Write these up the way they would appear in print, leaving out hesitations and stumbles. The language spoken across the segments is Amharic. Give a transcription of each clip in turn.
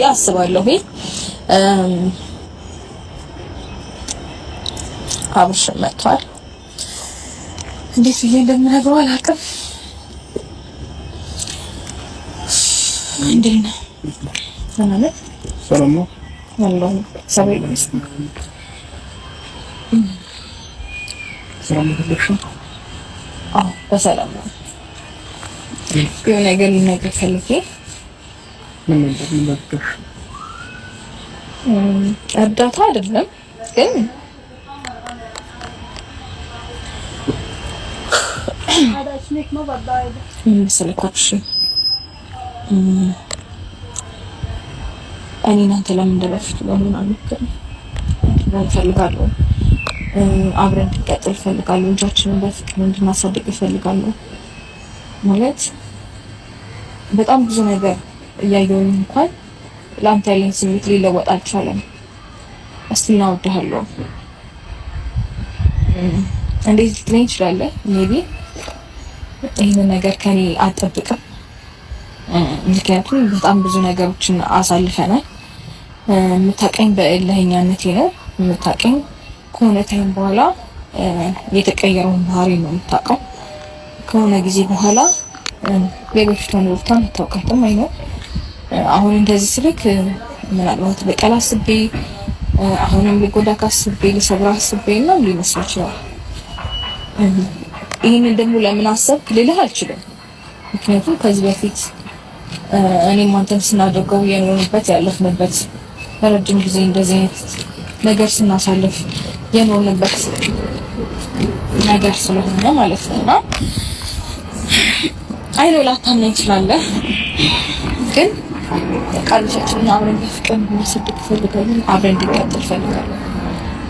ያስባለሁ። አብርሽ መጥቷል። እንዴት ብዬ እንደምነግረው አላውቅም። እንዴት ነው? ሰላም ነው ያለው ሰበይ ነው። ሰላም ነው። በሰላም ነው። የሆነ ነገር ልነግርህ ፈልጌ። ምን ነበር? እርዳታ አይደለም ግን ምን መሰለህ እኔ እናንተ ለምን እንደበፊቱ ለምን አንገናኝም? እፈልጋለሁ አብረን እንድንቀጥል እፈልጋለሁ። ልጃችንን በፍቅር እንድናሳድግ እፈልጋለሁ። ማለት በጣም ብዙ ነገር እያየሁኝ እንኳን ለአንተ ያለኝ ስሜት ሊለወጥ አልቻለም። እስቲና እወድሃለሁ። እንዴት ልትለኝ ትችላለህ? ሜቢ ይህንን ነገር ከኔ አትጠብቅም። ምክንያቱም በጣም ብዙ ነገሮችን አሳልፈናል። የምታውቀኝ በእልህኛነቴ ነው። የምታውቀኝ ከሆነ ታይም በኋላ የተቀየረውን ባህሪ ነው የምታውቀው። ከሆነ ጊዜ በኋላ የበፊቷን ወቅቷን አታውቃትም። አይ ነው አሁን እንደዚህ ስልክ ምናልባት በቀል አስቤ አሁንም ልጎዳክ አስቤ ልሰብርህ አስቤ ነው ሊመስል ይችላል። ይህንን ደግሞ ለምን አሰብክ ልልህ አልችልም። ምክንያቱም ከዚህ በፊት እኔም አንተም ስናደርገው የኖርንበት ያለፍንበት ረጅም ጊዜ እንደዚህ አይነት ነገር ስናሳልፍ የኖርንበት ነገር ስለሆነ ማለት ነውና አይ ነው ላታምነኝ ትችላለህ፣ ግን ቃልቻችንን አብረን በፍቅር እንድናሳድግ እፈልጋለሁ። አብረን እንድንቀጥል እፈልጋለሁ።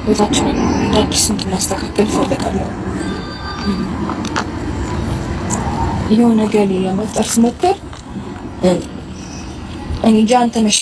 ህይወታችንን አዲስ እንድናስተካክል እፈልጋለሁ። የሆነ ነገር ለመፍጠር ስሞክር እኔ እንጃ አንተ ነሽ